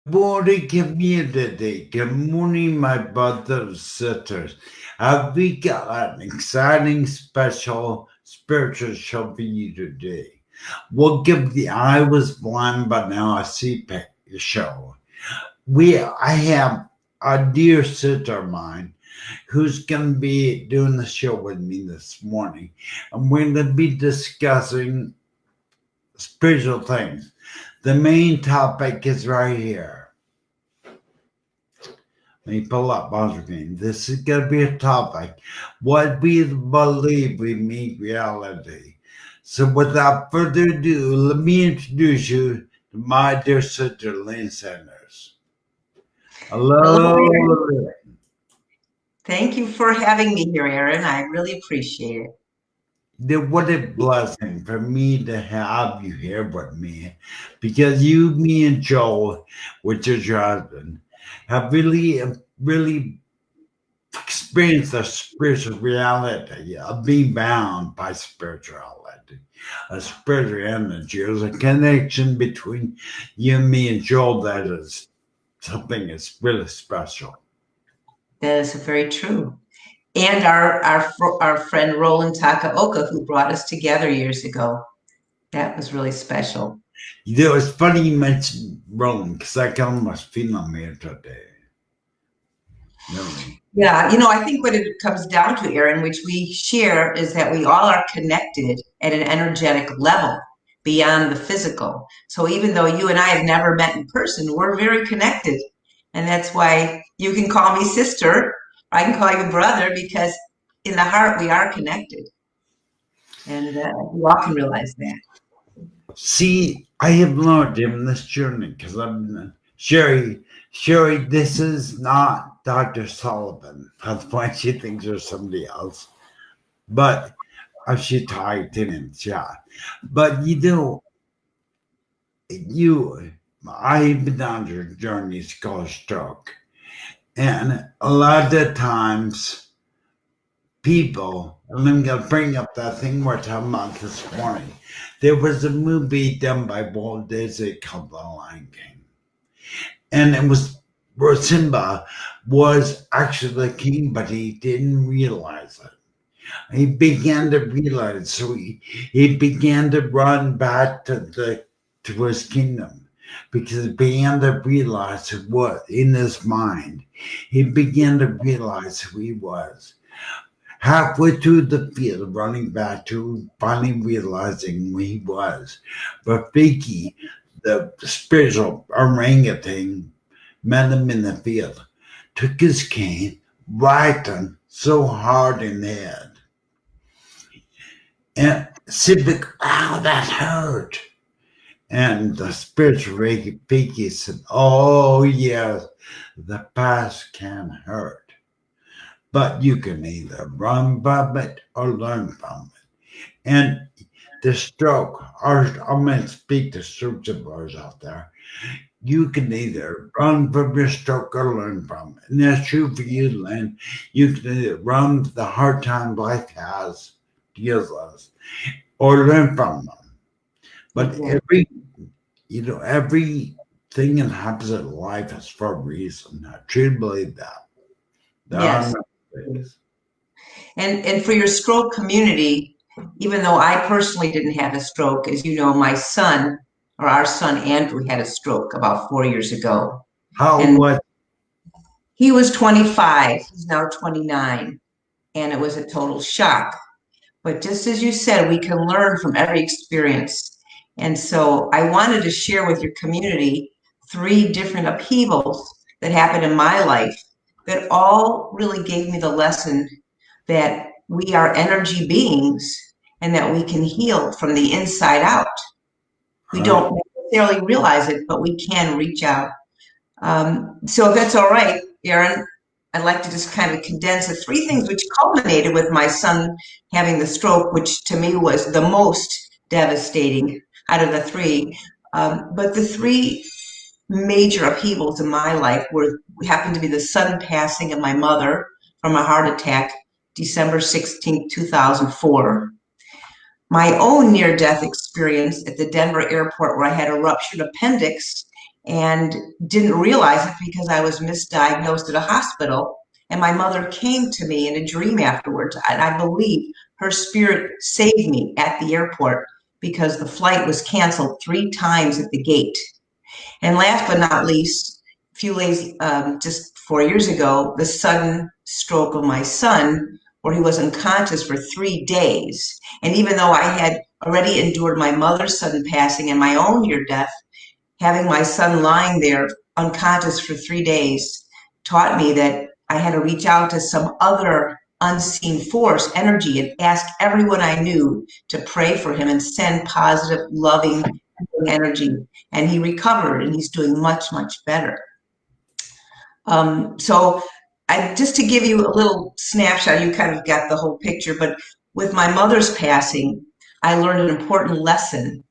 morning, community. Good morning, my brothers and sisters. We got an exciting, special spiritual show for you today. We'll give the I Was Blind But Now I See show. I have a dear sister of mine who's going to be doing the show with me this morning. And we're going to be discussing spiritual things. The main topic is right here. Let me pull up on screen. This is going to be a topic. What we believe we meet reality. So without further ado, let me introduce you to my dear sister, Lynn Sanders. Hello, Hello. Aaron. Thank you for having me here, Aaron. I really appreciate it. What a blessing for me to have you here with me, because you, me, and Joel, which is your husband, have really experienced the spiritual reality of being bound by spirituality. A spiritual energy. There's a connection between you and me and Joel that is something that's really special. That is very true. And our friend Roland Takaoka, who brought us together years ago. That was really special. You know, it's funny you mentioned Rome because I can almost feel him here today. Really. Yeah, I think what it comes down to, Aaron, which we share, is that we all are connected at an energetic level beyond the physical. So even though you and I have never met in person, we're very connected. And that's why you can call me sister, I can call you brother, because in the heart we are connected. And you all can realize that. See, I have learned in this journey because I'm Sherry, this is not Dr. Sullivan. That's why she thinks there's somebody else. But she typed in and chat. But I've been on your journey called stroke. And a lot of times people, and I'm going to bring up that thing we're talking about this morning. There was a movie done by Walt Disney called The Lion King. And it was where Simba was actually the king, but he didn't realize it. He began to realize, so he began to run back to his kingdom because he began to realize what in his mind. He began to realize who he was. Halfway through the field, running back to finally realizing who he was. But Vicky, the spiritual orangutan, met him in the field, took his cane, whacked him so hard in the head. And Civic, ow, that hurt. And the spiritual Vicky said, oh, yes, the past can hurt. But you can either run from it or learn from it. And the stroke, I'm going to speak to survivors out there. You can either run from your stroke or learn from it. And that's true for you, Lynn. You can either run the hard time life has, deals us, or learn from them. But everything that happens in life is for a reason. I truly believe that. There are Yes. no ways. And for your stroke community, even though I personally didn't have a stroke, as you know, my son, or our son Andrew, had a stroke about 4 years ago. How And was he was 25, he's now 29, and it was a total shock. But just as you said, we can learn from every experience. And so I wanted to share with your community 3 different upheavals that happened in my life that all really gave me the lesson that we are energy beings and that we can heal from the inside out. We right? don't necessarily realize it, but we can reach out. So if that's all right, Aaron, I'd like to just kind of condense the 3 things which culminated with my son having the stroke, which to me was the most devastating out of the 3. But the 3 major upheavals in my life happened to be the sudden passing of my mother from a heart attack, December 16, 2004. My own near-death experience at the Denver airport where I had a ruptured appendix and didn't realize it because I was misdiagnosed at a hospital. And my mother came to me in a dream afterwards, and I believe her spirit saved me at the airport because the flight was canceled 3 times at the gate. And last but not least, a few days, just 4 years ago, the sudden stroke of my son, where he was unconscious for 3 days. And even though I had already endured my mother's sudden passing and my own near death, having my son lying there unconscious for 3 days taught me that I had to reach out to some other unseen force, energy, and ask everyone I knew to pray for him and send positive, loving energy. And he recovered, and he's doing much, much better. So just to give you a little snapshot, you kind of got the whole picture, but with my mother's passing, I learned an important lesson,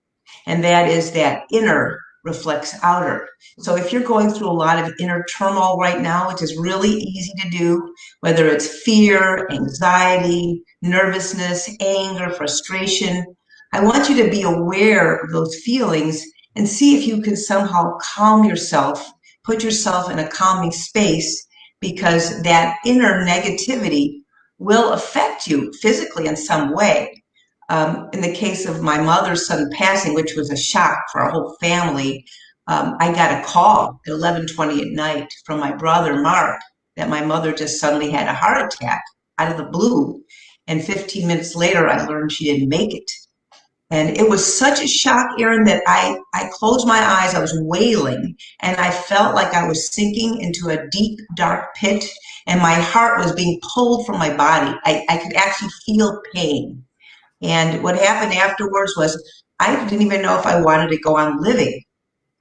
and that is that inner reflects outer. So if you're going through a lot of inner turmoil right now, which is really easy to do, whether it's fear, anxiety, nervousness, anger, frustration, I want you to be aware of those feelings and see if you can somehow calm yourself, put yourself in a calming space, because that inner negativity will affect you physically in some way. In the case of my mother's sudden passing, which was a shock for our whole family, I got a call at 11:20 at night from my brother, Mark, that my mother just suddenly had a heart attack out of the blue. And 15 minutes later, I learned she didn't make it. And it was such a shock, Aaron, that I closed my eyes, I was wailing, and I felt like I was sinking into a deep, dark pit, and my heart was being pulled from my body. I could actually feel pain. And what happened afterwards was I didn't even know if I wanted to go on living.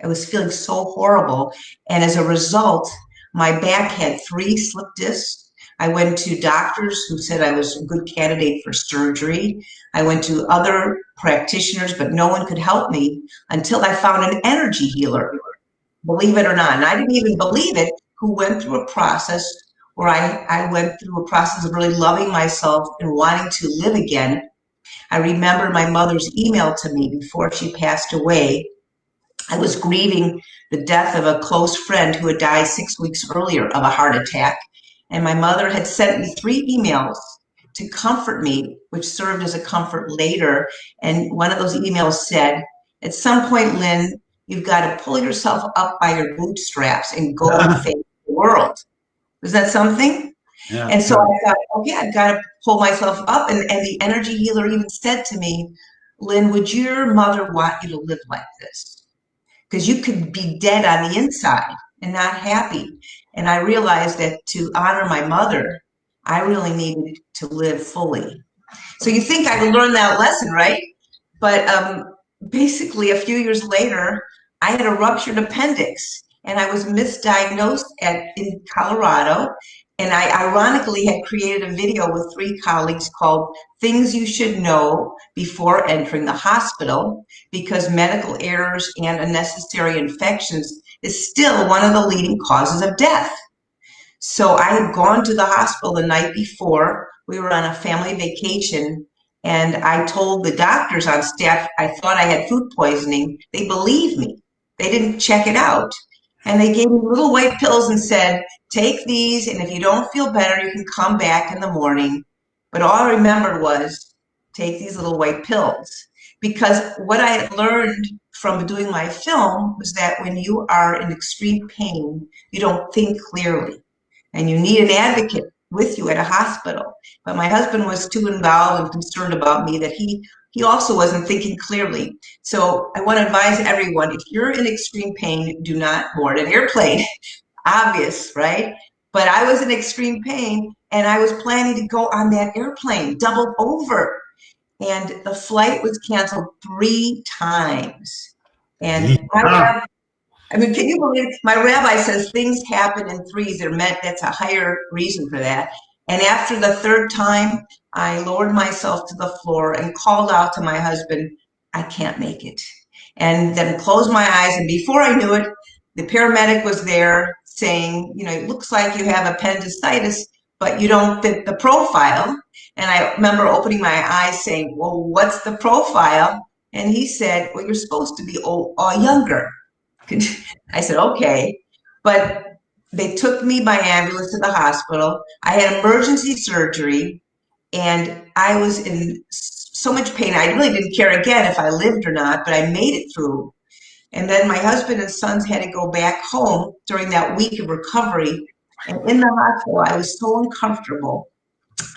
I was feeling so horrible. And as a result, my back had 3 slip discs. I went to doctors who said I was a good candidate for surgery. I went to other practitioners, but no one could help me until I found an energy healer, believe it or not. And I didn't even believe it, who went through a process where I went through a process of really loving myself and wanting to live again. I remember my mother's email to me before she passed away. I was grieving the death of a close friend who had died 6 weeks earlier of a heart attack. And my mother had sent me 3 emails to comfort me, which served as a comfort later. And one of those emails said, at some point, Lynn, you've got to pull yourself up by your bootstraps and go and face the world. Was that something? Yeah, and so I thought, okay, I've got to pull myself up. And the energy healer even said to me, Lynn, would your mother want you to live like this? Because you could be dead on the inside and not happy. And I realized that to honor my mother, I really needed to live fully. So you think I learned that lesson, right? But basically, a few years later, I had a ruptured appendix, and I was misdiagnosed in Colorado. And I ironically had created a video with 3 colleagues called Things You Should Know Before Entering the Hospital, because medical errors and unnecessary infections is still one of the leading causes of death. So I had gone to the hospital the night before. We were on a family vacation, and I told the doctors on staff I thought I had food poisoning. They believed me. They didn't check it out. And they gave me little white pills and said, take these, and if you don't feel better, you can come back in the morning. But all I remembered was, take these little white pills. Because what I had learned from doing my film was that when you are in extreme pain, you don't think clearly. And you need an advocate with you at a hospital. But my husband was too involved and concerned about me that he also wasn't thinking clearly. So I want to advise everyone, if you're in extreme pain, do not board an airplane. Obvious, right? But I was in extreme pain, and I was planning to go on that airplane, doubled over. And the flight was canceled 3 times. And I mean, can you believe it? My rabbi says things happen in threes. That's a higher reason for that. And after the 3rd time, I lowered myself to the floor and called out to my husband, I can't make it. And then closed my eyes. And before I knew it, the paramedic was there saying, it looks like you have appendicitis, but you don't fit the profile. And I remember opening my eyes saying, well, what's the profile? And he said, well, you're supposed to be younger. I said, okay. But they took me by ambulance to the hospital. I had emergency surgery and I was in so much pain. I really didn't care again if I lived or not, but I made it through. And then my husband and sons had to go back home during that week of recovery. And in the hospital, I was so uncomfortable.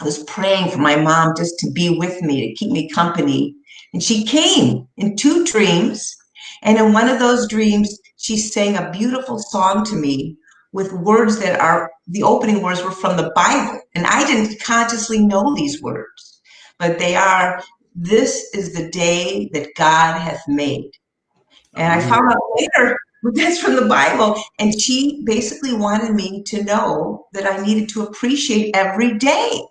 I was praying for my mom just to be with me, to keep me company. And she came in two dreams. And in one of those dreams, she sang a beautiful song to me with words that are the opening words were from the Bible. And I didn't consciously know these words, but they are, "This is the day that God hath made." And I found out later that's from the Bible. And she basically wanted me to know that I needed to appreciate every day.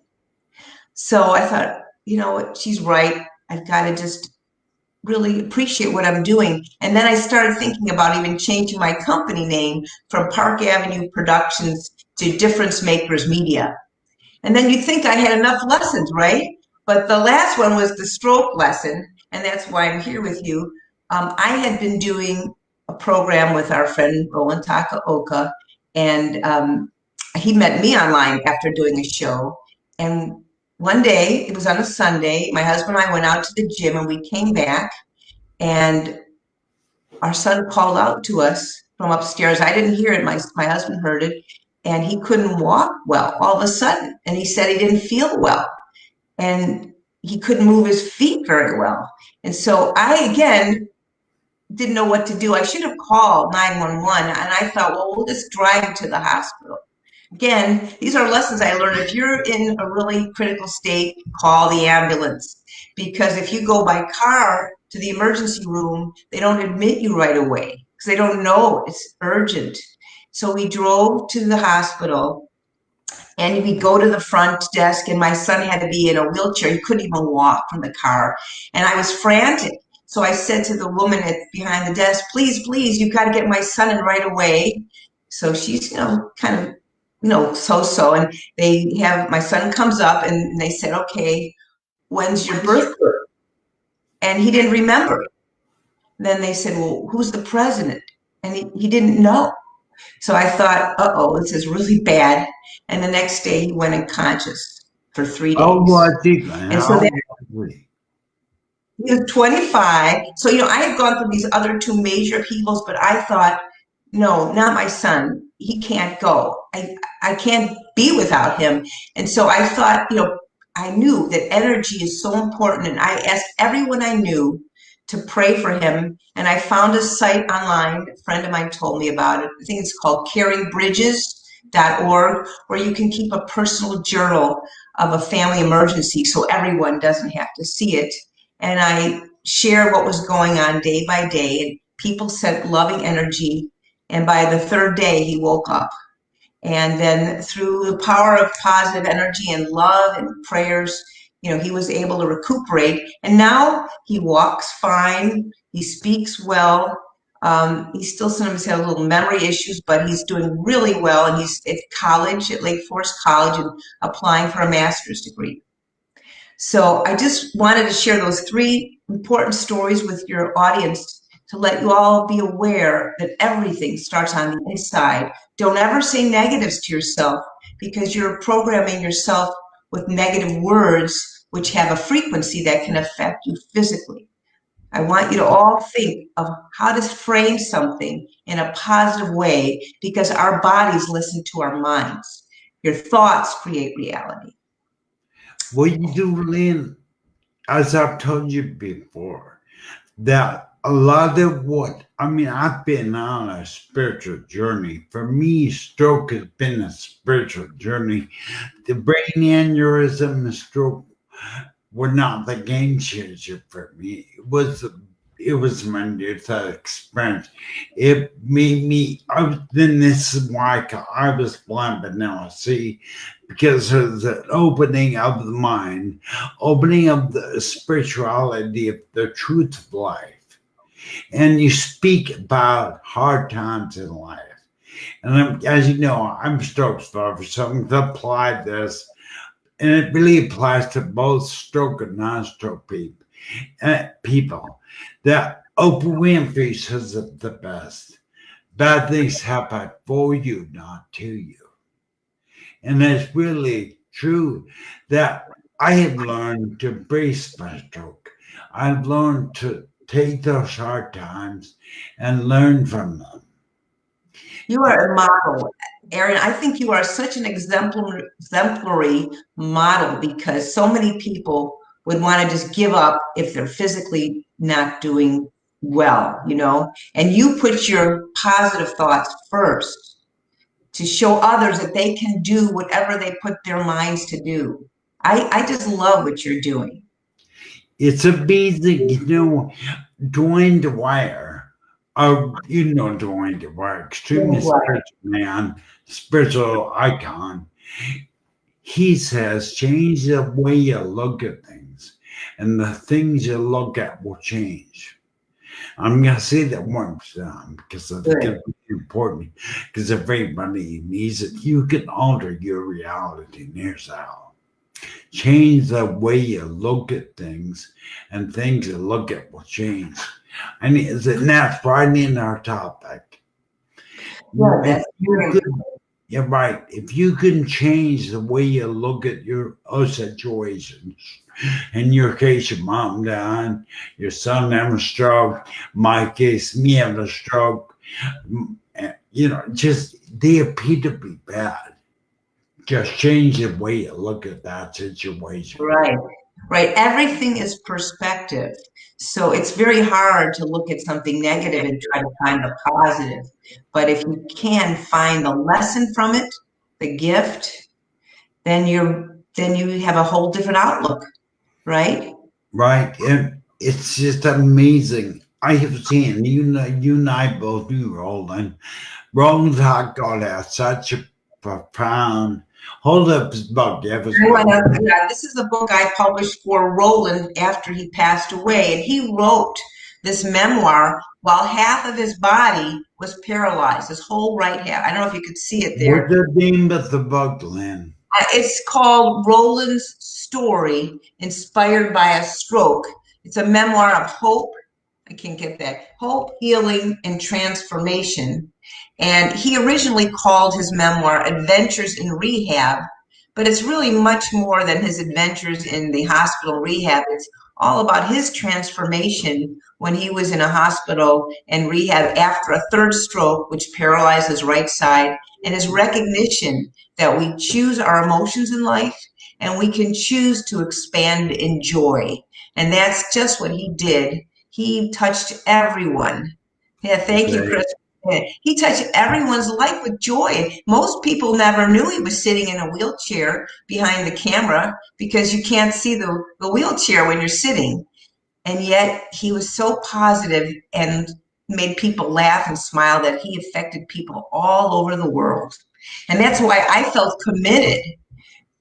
So I thought, you know what, she's right. I've got to just really appreciate what I'm doing. And then I started thinking about even changing my company name from Park Avenue Productions to Difference Makers Media. And then you think I had enough lessons, right? But the last one was the stroke lesson, and that's why I'm here with you. I had been doing a program with our friend Roland Takaoka, and he met me online after doing a show. And one day, it was on a Sunday, my husband and I went out to the gym, and we came back, and our son called out to us from upstairs. I didn't hear it. My husband heard it, and he couldn't walk well all of a sudden. And he said he didn't feel well, and he couldn't move his feet very well. And so I, again, didn't know what to do. I should have called 911, and I thought, well, we'll just drive him to the hospital. Again, these are lessons I learned. If you're in a really critical state, call the ambulance. Because if you go by car to the emergency room, they don't admit you right away because they don't know it's urgent. So we drove to the hospital and we go to the front desk, and my son had to be in a wheelchair. He couldn't even walk from the car. And I was frantic. So I said to the woman behind the desk, please, please, you've got to get my son in right away. So she's, kind of so-so. And they have, my son comes up and they said, okay, when's your birthday? And he didn't remember. Then they said, well, who's the president? And he didn't know. So I thought, uh-oh, this is really bad. And the next day he went unconscious for 3 days. Oh, what did And so then he was 25. So, I had gone through these other two major upheavals, but I thought, no, not my son. He can't go. I can't be without him. And so I thought, I knew that energy is so important. And I asked everyone I knew to pray for him. And I found a site online. A friend of mine told me about it. I think it's called caringbridges.org, where you can keep a personal journal of a family emergency so everyone doesn't have to see it. And I share what was going on day by day. And people sent loving energy. And by the third day, he woke up. And then through the power of positive energy and love and prayers, he was able to recuperate. And now he walks fine. He speaks well. He still sometimes has little memory issues, but he's doing really well. And he's at college, at Lake Forest College, and applying for a master's degree. So I just wanted to share those three important stories with your audience to let you all be aware that everything starts on the inside. Don't ever say negatives to yourself, because you're programming yourself with negative words, which have a frequency that can affect you physically. I want you to all think of how to frame something in a positive way, because our bodies listen to our minds. Your thoughts create reality. Well, you do, Lynn, as I've told you before, that a lot of I've been on a spiritual journey. For me, stroke has been a spiritual journey. The brain aneurysm and stroke were not the game changer for me. It was my near-death experience. It made me, then this is why I was blind, but now I see, because there's an opening of the mind, opening of the spirituality of the truth of life. And you speak about hard times in life. And as you know, I'm a stroke survivor, so I'm going to apply this. And it really applies to both stroke and non-stroke people. The Oprah Winfrey says it the best. bad things happen for you, not to you. And it's really true that I have learned to embrace my stroke. I've learned to take those hard times and learn from them. You are a model, Aaron. I think you are such an exemplary model because so many people would want to just give up if they're physically not doing well, you know? And you put your positive thoughts first to show others that they can do whatever they put their minds to do. I just love what you're doing. It's amazing, Dwayne Dwyer, Dwayne Dwyer, extremely spiritual man, spiritual icon. He says, change the way you look at things, and the things you look at will change. I'm going to say that once because I think it's important, because if everybody needs it, you can alter your reality. And here's how. Change the way you look at things, and things you look at will change. And that's right in our topic. Yeah, that's you're right. If you can change the way you look at your situations, in your case, your mom died, your son having a stroke, my case, me having a stroke, just they appear to be bad. Just change the way you look at that situation. Right, right. Everything is perspective. So it's very hard to look at something negative and try to find the positive. But if you can find the lesson from it, the gift, then you have a whole different outlook, right? Right. And it's just amazing. I have seen you and I both knew Roland. Roland's Hot God has such a profound hold up his book. Yeah, this is the book I published for Roland after he passed away. And he wrote this memoir while half of his body was paralyzed, his whole right half. I don't know if you could see it there. What's the name of the book, Lynn? It's called Roland's Story, Inspired by a Stroke. It's a memoir of hope. I can't get that. Hope, healing, and transformation. And he originally called his memoir Adventures in Rehab, but it's really much more than his adventures in the hospital rehab. It's all about his transformation when he was in a hospital and rehab after a third stroke, which paralyzed his right side, and his recognition that we choose our emotions in life and we can choose to expand in joy. And that's just what he did. He touched everyone. Yeah, thank you, Chris. He touched everyone's life with joy. Most people never knew he was sitting in a wheelchair behind the camera because you can't see the wheelchair when you're sitting. And yet he was so positive and made people laugh and smile that he affected people all over the world. And that's why I felt committed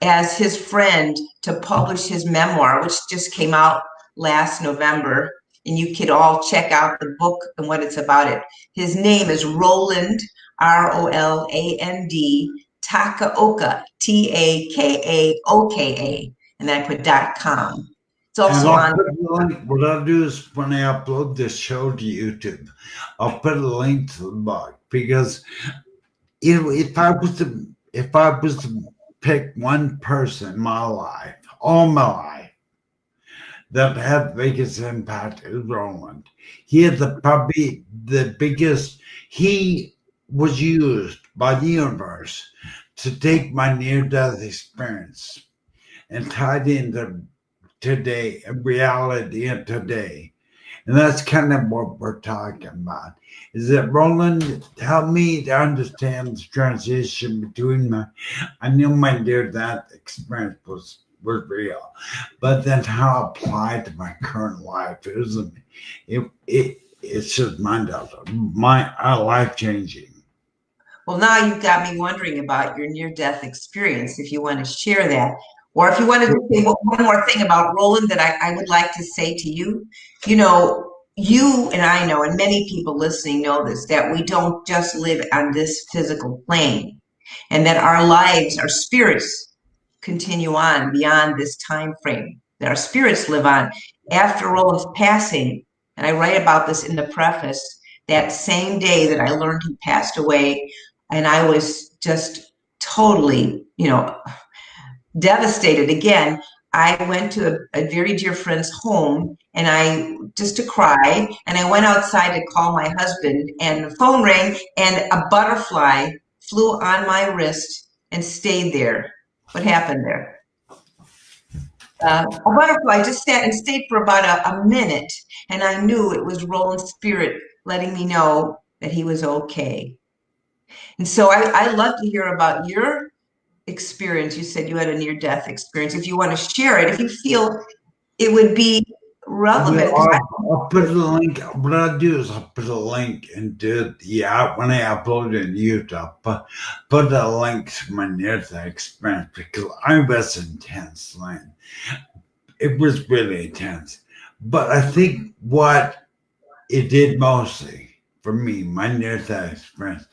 as his friend to publish his memoir, which just came out last November. And you could all check out the book and what it's about. His name is Roland, Roland, Takaoka, Takaoka, and then I put .com. It's also on. What I'll do is when I upload this show to YouTube, I'll put a link to the book because if I was to pick one person in my life, all my life, that had the biggest impact is Roland. He had probably the biggest. He was used by the universe to take my near-death experience and tie it into today, reality of today. And that's kind of what we're talking about. Is that Roland helped me to understand the transition between I knew my near-death experience was real, but then how applied to my current life isn't it's just life changing. Well, now you've got me wondering about your near-death experience, if you want to share that. Or if you want to say one more thing about Roland that I would like to say to you. You and I know, and many people listening know this, that we don't just live on this physical plane, and that our lives, our spirits continue on beyond this time frame, that our spirits live on after Roland's passing. And I write about this in the preface, that same day that I learned he passed away. And I was just totally, devastated. Again, I went to a very dear friend's home and I just to cry. And I went outside to call my husband, and the phone rang, and a butterfly flew on my wrist and stayed there. What happened there? A butterfly just sat and stayed for about a minute, and I knew it was Roland's spirit letting me know that he was okay. And so I love to hear about your experience. You said you had a near death experience. If you want to share it, if you feel it would be relevant, because I'll put a link. What I'll do is I'll put a link into when I upload it to YouTube. Put a link to my near-death experience because I was intense, Lynn. It was really intense. But I think what it did mostly for me, my near-death experience,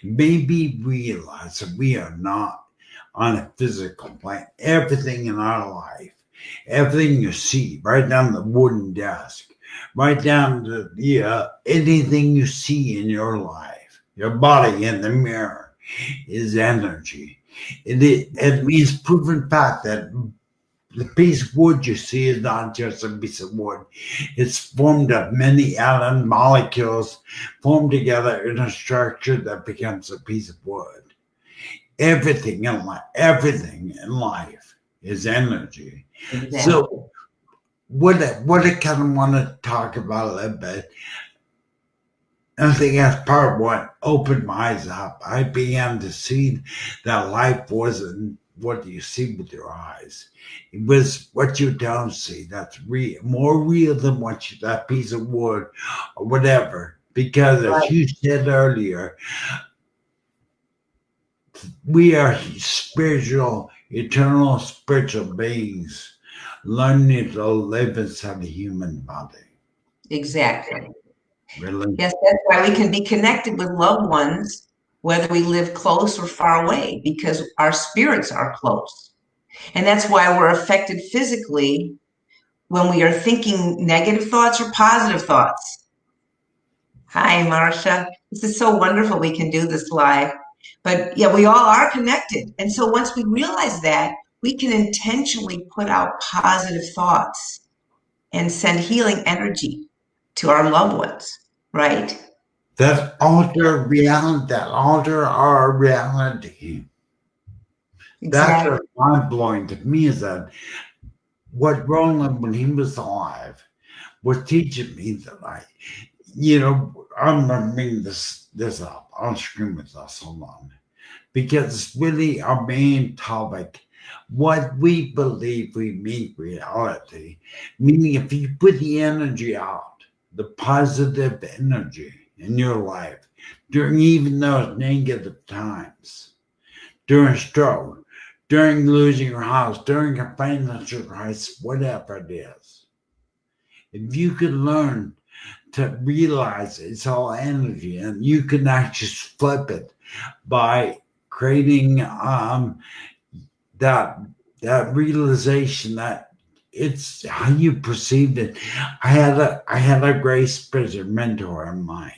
made me realize that we are not on a physical plane. Everything in our life, everything you see, right down the wooden desk, right down to anything you see in your life, your body in the mirror, is energy. It means proven fact that the piece of wood you see is not just a piece of wood. It's formed of many atom molecules formed together in a structure that becomes a piece of wood. Everything in life is energy. exactly. So what I kind of want to talk about a little bit, and I think that's part of what opened my eyes up. I began to see that life wasn't what you see with your eyes. It was what you don't see. That's more real than that piece of wood or whatever. Because as you said earlier, we are eternal spiritual beings learning to live inside a human body. Exactly. Really? Yes, that's why we can be connected with loved ones, whether we live close or far away, because our spirits are close. And that's why we're affected physically when we are thinking negative thoughts or positive thoughts. Hi, Marcia. This is so wonderful we can do this live. But yeah, we all are connected. And so once we realize that, we can intentionally put out positive thoughts and send healing energy to our loved ones, right? That alter reality, that alter our reality. That's Exactly. what's mind blowing to me is that what Roland, when he was alive, was teaching me that I'm gonna bring this up on screen with us. Hold on. Because it's really our main topic. What we believe we meet reality. Meaning, if you put the energy out, the positive energy in your life during even those negative times, during stroke, during losing your house, during a financial crisis, whatever it is, if you could learn to realize it's all energy and you can actually flip it by creating that realization that it's how you perceived it. I had a great spiritual mentor of mine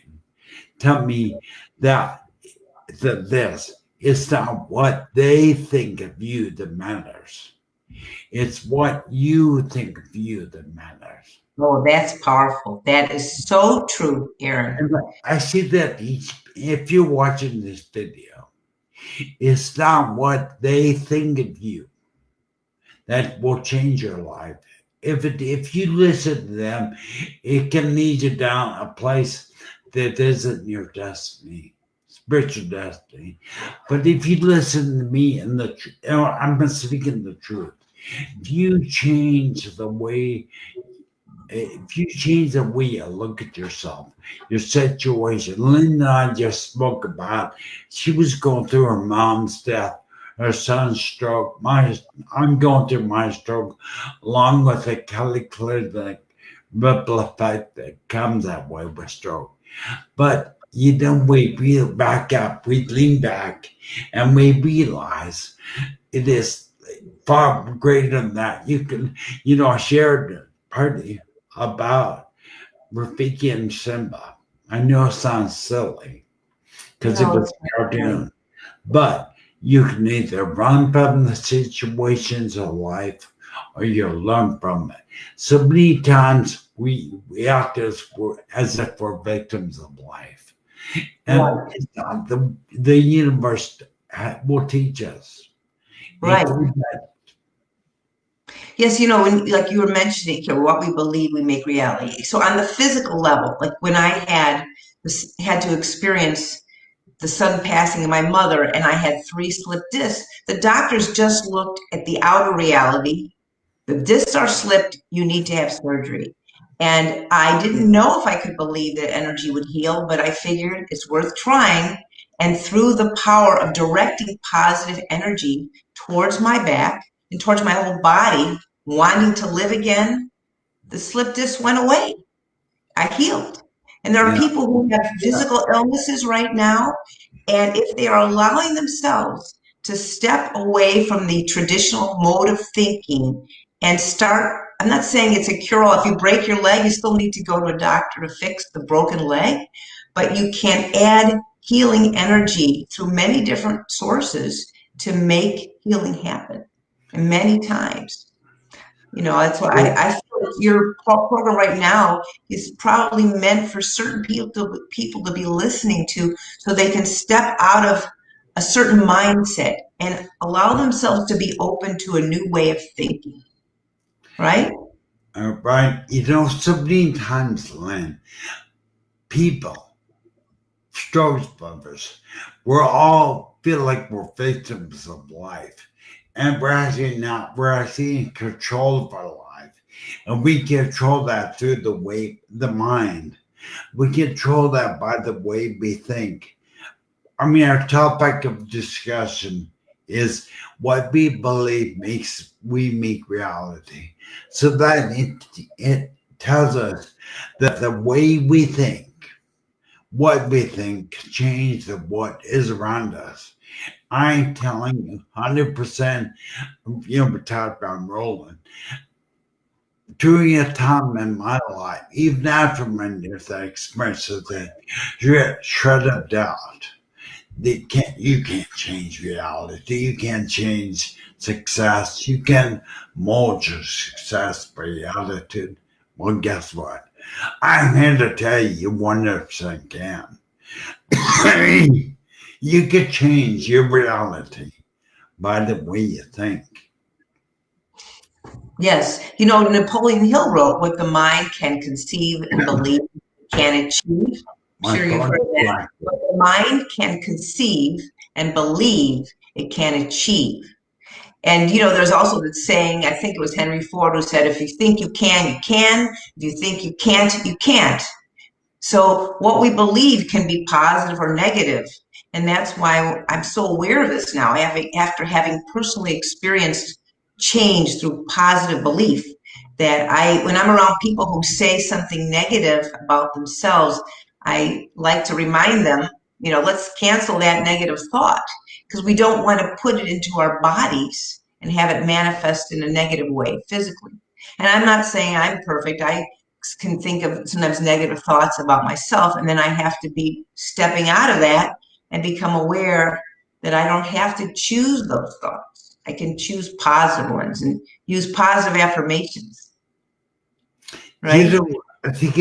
tell me that this it's not what they think of you that matters. It's what you think of you that matters. Oh, that's powerful. That is so true, Aaron. And I see that if you're watching this video, it's not what they think of you that will change your life. If you listen to them, it can lead you down a place that isn't your destiny, spiritual destiny. But if you listen to me and I'm speaking the truth. If you change the way if you change the way you look at yourself, your situation. Lynn and I just spoke about she was going through her mom's death, her son's stroke. I'm going through my stroke, along with the cataclysmic ripple effect that comes that way with stroke. But we back up, we lean back, and we realize it is far greater than that. I shared partly about Rafiki and Simba. I know it sounds silly because it No, was it's a not silly. cartoon, but you can either run from the situations of life or you learn from it. So many times we act as if we're victims of life. And Right, it's not the universe will teach us. It, right. Yes, you know, when like you were mentioning, what we believe we make reality. So on the physical level, like when I had to experience the sudden passing of my mother and I had three slipped discs, the doctors just looked at the outer reality. The discs are slipped, you need to have surgery. And I didn't know if I could believe that energy would heal, but I figured it's worth trying. And through the power of directing positive energy towards my back and towards my whole body, wanting to live again, the slip disc went away. I healed. And there are yeah, people who have yeah, physical illnesses right now, and if they are allowing themselves to step away from the traditional mode of thinking and start, I'm not saying it's a cure all. If you break your leg, you still need to go to a doctor to fix the broken leg, but you can add healing energy through many different sources to make healing happen. And many times. You know, that's why so, I feel like your program right now is probably meant for certain people to be listening to so they can step out of a certain mindset and allow themselves to be open to a new way of thinking, right? right. So many times, Lynn, people, stroke brothers, we're all feel like we're victims of life. And we're actually not. We're actually in control of our life. And we control that through the mind. We control that by the way we think. I mean, our topic of discussion is what we believe makes we make reality. So that it tells us that the way we think, what we think, can change the what is around us. I'm telling you, 100%. We talked about rolling during a time in my life, even after my near-death experiences, that shred of doubt. You can't change reality. You can't change success. You can mold your success by your attitude. Well, guess what? I'm here to tell you 100% can. You can change your reality by the way you think. Yes. You know, Napoleon Hill wrote, what the mind can conceive and believe can achieve. My Sure, you've thoughts heard that. like What the mind can conceive and believe it can achieve. And you know, there's also the saying, I think it was Henry Ford who said, if you think you can, you can. If you think you can't, you can't. So what we believe can be positive or negative. And that's why I'm so aware of this now, after having personally experienced change through positive belief, that when I'm around people who say something negative about themselves, I like to remind them, you know, let's cancel that negative thought because we don't want to put it into our bodies and have it manifest in a negative way physically. And I'm not saying I'm perfect. I can think of sometimes negative thoughts about myself, and then I have to be stepping out of that and become aware that I don't have to choose those thoughts. I can choose positive ones and use positive affirmations, you right? know. I think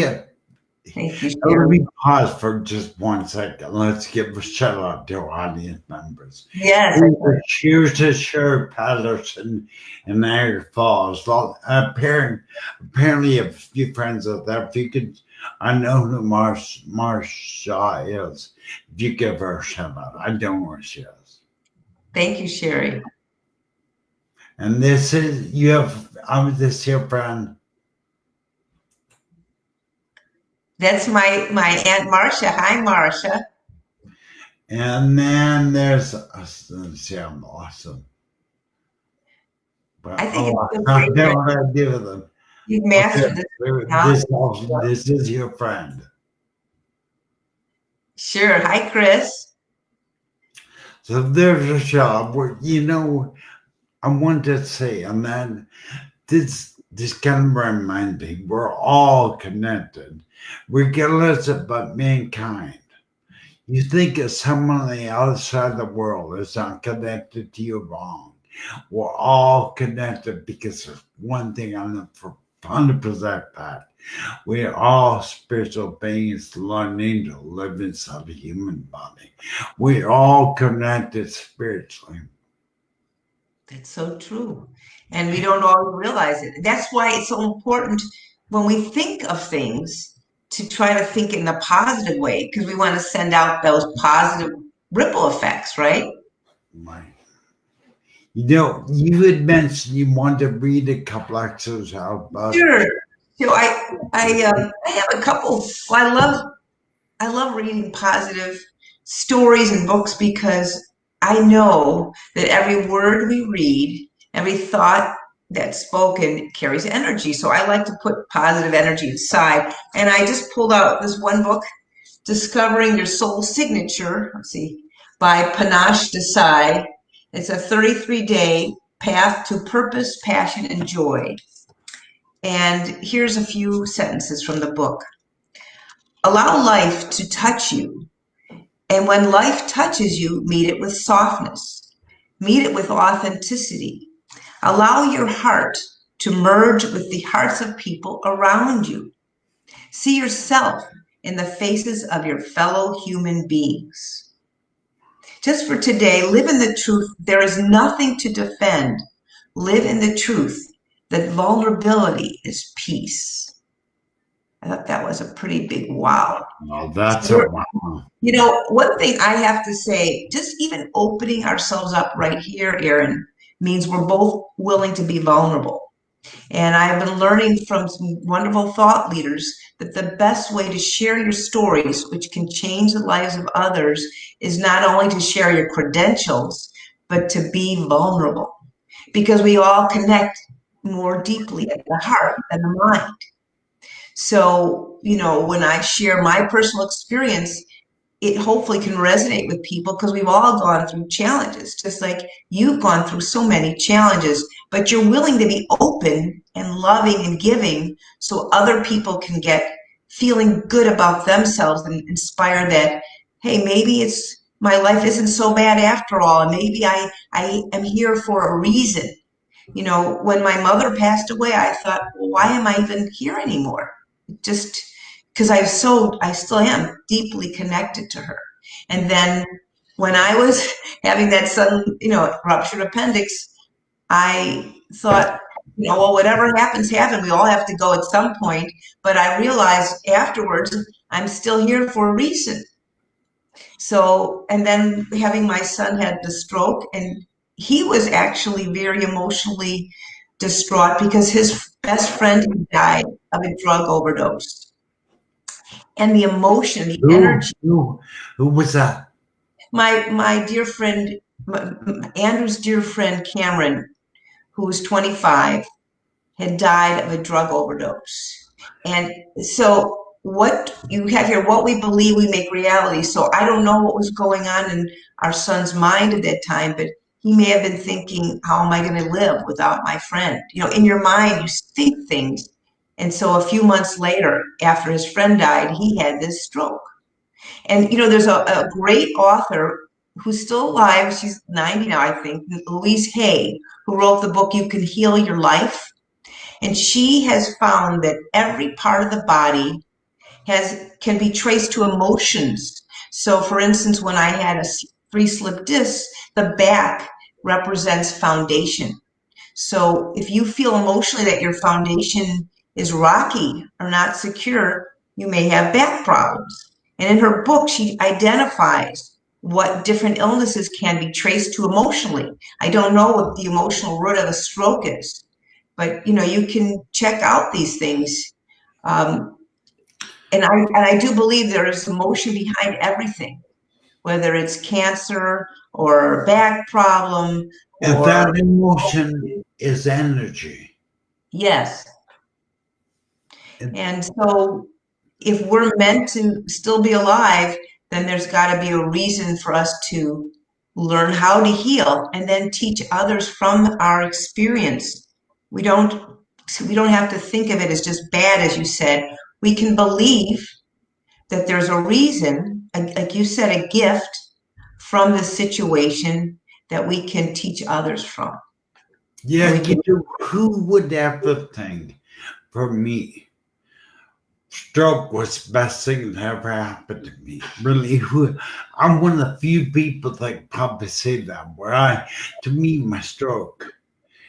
Thank you, let Sherry. me pause for just 1 second. Let's give a shout out to our audience members. Yes, I can. Cheers to Sherry Patterson in Niagara Falls. Well, apparently, a few friends out there. If you could, I know who Marsha is. If you give her a shout out, I don't know where she is. Thank you, Sherry. And this is you have. I'm this here friend. That's my Aunt Marcia. Hi, Marcia. And then there's let's see, I'm awesome. I But think it's oh, so I great don't that know what I do with them. you've Okay, mastered this technology. this is your friend. Sure. Hi, Chris. So there's a job where I want to say, and then this kind of reminds me we're all connected, regardless of but mankind. You think if someone on the other side of the world is not connected to you, wrong. We're all connected because there's one thing I'm for 100% that we're all spiritual beings learning to live inside a human body. We're all connected spiritually. That's so true. And we don't always realize it. That's why it's so important when we think of things to try to think in a positive way, because we want to send out those positive ripple effects, right? Right. You had mentioned you wanted to read a couple excerpts out, but Sure. So I have a couple. Well, I love reading positive stories and books because I know that every word we read, every thought that's spoken carries energy. So I like to put positive energy aside. And I just pulled out this one book, Discovering Your Soul Signature, let's see, by Panache Desai. It's a 33-day path to purpose, passion, and joy. And here's a few sentences from the book. Allow life to touch you. And when life touches you, meet it with softness. Meet it with authenticity. Allow your heart to merge with the hearts of people around you. See yourself in the faces of your fellow human beings. Just for today, live in the truth. There is nothing to defend. Live in the truth that vulnerability is peace. I thought that was a pretty big wow. well, that's a wow. You know, one thing I have to say, just even opening ourselves up right here, Aaron, means we're both willing to be vulnerable. And I've been learning from some wonderful thought leaders that the best way to share your stories, which can change the lives of others, is not only to share your credentials, but to be vulnerable. Because we all connect more deeply at the heart than the mind. So, you know, when I share my personal experience, it hopefully can resonate with people because we've all gone through challenges, just like you've gone through so many challenges, but you're willing to be open and loving and giving so other people can get feeling good about themselves and inspire that, hey, maybe it's my life isn't so bad after all, and maybe I am here for a reason. You know, when my mother passed away, I thought, well, why am I even here anymore? Just because I still am deeply connected to her. And then when I was having that sudden, you know, ruptured appendix, I thought, you know, well, whatever happens, happen. We all have to go at some point. But I realized afterwards, I'm still here for a reason. So, and then having my son had the stroke, and he was actually very emotionally distraught because his best friend had died of a drug overdose. And the emotion, the Who, energy. who, who was that? My dear friend, Andrew's dear friend Cameron, who was 25, had died of a drug overdose. And so what you have here, what we believe we make reality. So I don't know what was going on in our son's mind at that time, but he may have been thinking, how am I going to live without my friend? You know, in your mind, you think things. And so a few months later, after his friend died, he had this stroke. And, you know, there's a great author who's still alive. She's 90 now, I think, Louise Hay, who wrote the book, You Can Heal Your Life. And she has found that every part of the body can be traced to emotions. So, for instance, when I had a free slip disc, the back represents foundation. So if you feel emotionally that your foundation is rocky or not secure, you may have back problems. And in her book, she identifies what different illnesses can be traced to emotionally. I don't know what the emotional root of a stroke is, but you know, you can check out these things. Um, and I do believe there is emotion behind everything, whether it's cancer or back problem And or that emotion is energy. yes. And And so if we're meant to still be alive, then there's got to be a reason for us to learn how to heal and then teach others from our experience. We don't So we don't have to think of it as just bad, as you said. We can believe that there's a reason, like you said, a gift from the situation that we can teach others from. Yeah, And we can, who would ever think for me? Stroke was the best thing that ever happened to me. Really, I'm one of the few people that probably say that. To me, my stroke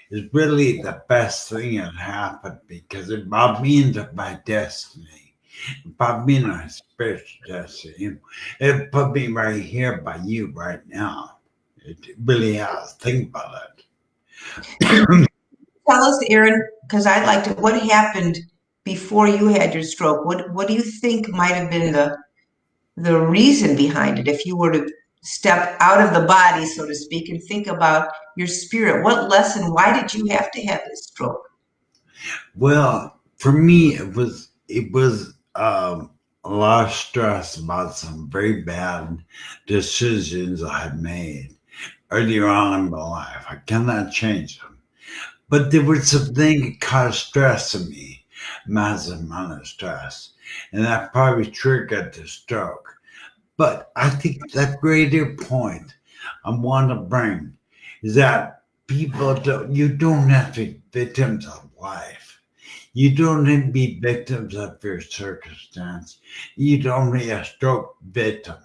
is really the best thing that happened because it brought me into my destiny. It brought me into my spiritual destiny. It put me right here by you right now. It really has. Think about can it. tell us, Aaron, because I'd like to, what happened before you had your stroke? What do you think might have been the reason behind it? If you were to step out of the body, so to speak, and think about your spirit, what lesson, why did you have to have this stroke? Well, for me, it was a lot of stress about some very bad decisions I had made earlier on in my life. I cannot change them, but there was something that caused stress in me, massive amount of stress, and that probably triggered the stroke. But I think the greater point I want to bring is that you don't have to be victims of life. You don't need to be victims of your circumstance. You don't be a stroke victim.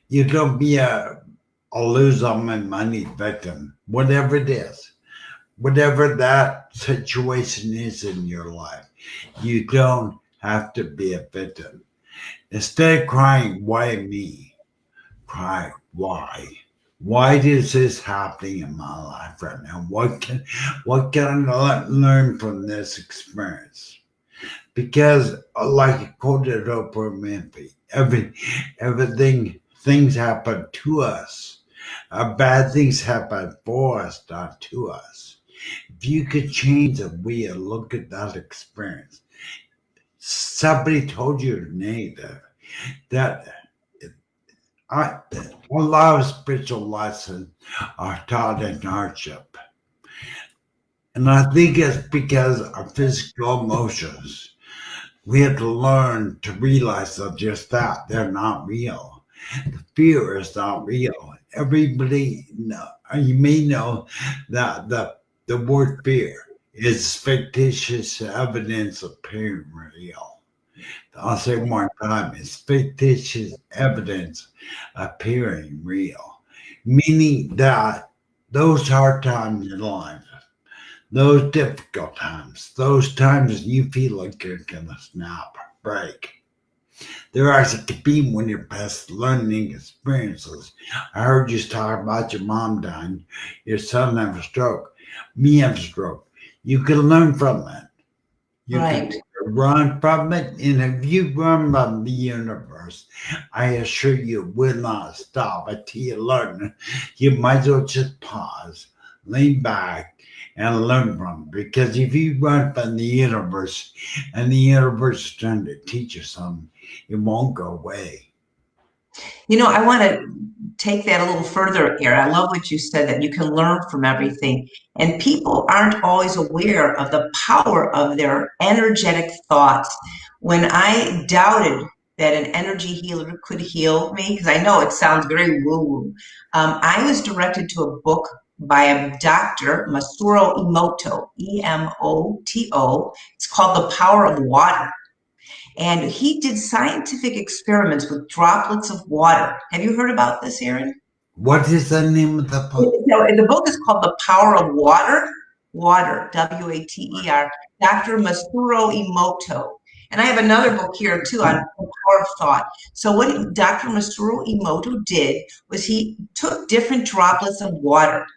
You don't be a lose all my money victim. Whatever it is, whatever that situation is in your life, you don't have to be a victim. Instead of crying, why me? Cry, why? Why is this happening in my life right now? What can I learn from this experience? Because, like you quoted Oprah Winfrey, everything things happen to us. Bad things happen for us, not to us. If you could change the way you look at that experience, somebody told you negative that I, a lot of spiritual lessons are taught in hardship. And I think it's because of physical emotions. We have to learn to realize that just that they're not real. The fear is not real. Everybody know, you may know that the word fear is fictitious evidence appearing real. I'll say one more time, it's fictitious evidence appearing real. Meaning that those hard times in life, those difficult times, those times you feel like you're gonna snap, break. There actually could be one of your best learning experiences. I heard you talk about your mom dying, your son having a stroke, me having a stroke. You can learn from that. You can Right. run from it, and if you run from the universe, I assure you will not stop until you learn. You might as well just pause, lean back, and learn from it. Because if you run from the universe and the universe is trying to teach you something, it won't go away. You know, I want to take that a little further here. I love what you said that you can learn from everything. And people aren't always aware of the power of their energetic thoughts. When I doubted that an energy healer could heal me, because I know it sounds very woo-woo, I was directed to a book by a doctor, Masuro Emoto, Emoto. It's called The Power of Water. And he did scientific experiments with droplets of water. Have you heard about this, Aaron? What is the name of the book? No, the book is called The Power of Water, Water, Water, Dr. Masuro Emoto. And I have another book here too on the power of thought. So what Dr. Masuro Emoto did was he took different droplets of water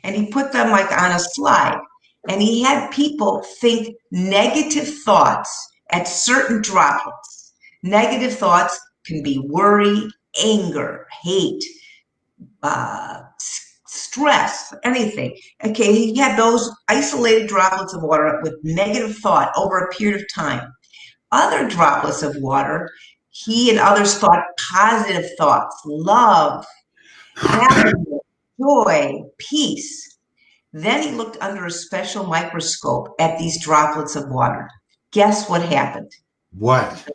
and he put them like on a slide. And he had people think negative thoughts at certain droplets. Negative thoughts can be worry, anger, hate, stress, anything. Okay, he had those isolated droplets of water with negative thought over a period of time. Other droplets of water, he and others thought positive thoughts, love, happiness, joy, peace. Then he looked under a special microscope at these droplets of water. Guess what happened? What?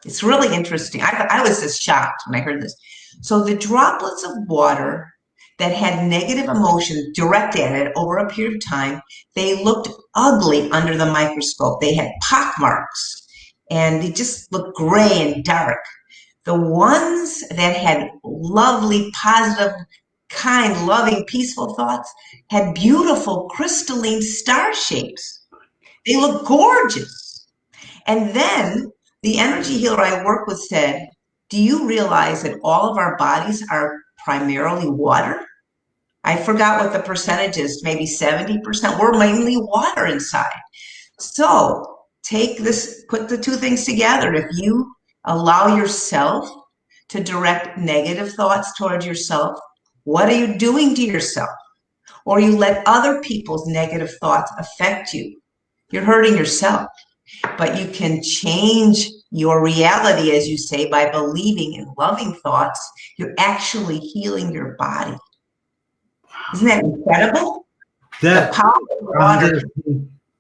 It's really interesting. I was just shocked when I heard this. So the droplets of water that had negative emotion directed at it over a period of time, they looked ugly under the microscope. They had pock marks and they just looked gray and dark. The ones that had lovely, positive, kind, loving, peaceful thoughts had beautiful crystalline star shapes. They looked gorgeous. And then the energy healer I work with said, do you realize that all of our bodies are primarily water? I forgot what the percentage is, maybe 70%. We're mainly water inside. So take this, put the two things together. If you allow yourself to direct negative thoughts towards yourself, what are you doing to yourself? Or you let other people's negative thoughts affect you, you're hurting yourself. But you can change your reality, as you say, by believing in loving thoughts. You're actually healing your body. Isn't that incredible? That, the power of water.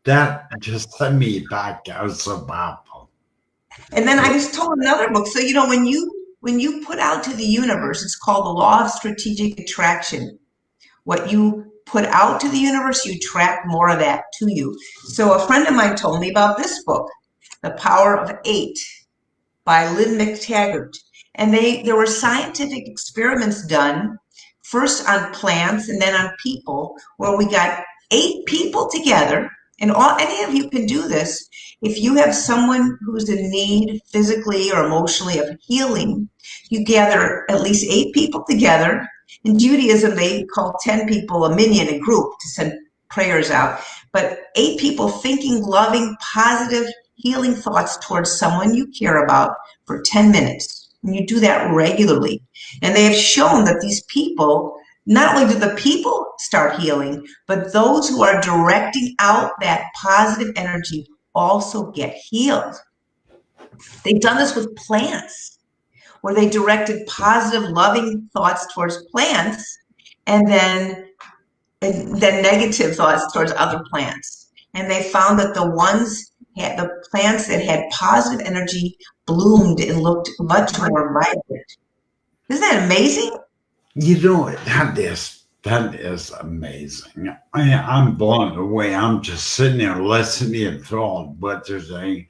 that just let me back out so powerful. And then I just told another book. So when you put out to the universe, it's called the law of strategic attraction. What you put out to the universe, you attract more of that to you. So a friend of mine told me about this book, The Power of Eight by Lynn Sanders. And there were scientific experiments done, first on plants and then on people, where we got 8 people together. And any of you can do this. If you have someone who's in need physically or emotionally of healing, you gather at least 8 people together. In Judaism, they call 10 people a minyan, a group, to send prayers out. But 8 people thinking loving, positive, healing thoughts towards someone you care about for 10 minutes. And you do that regularly. And they have shown that these people, not only do the people start healing, but those who are directing out that positive energy also get healed. They've done this with plants, where they directed positive, loving thoughts towards plants and then negative thoughts towards other plants. And they found that the plants that had positive energy bloomed and looked much more vibrant. Isn't that amazing? You know, that is amazing. I'm blown away. I'm just sitting there listening to all what they're saying.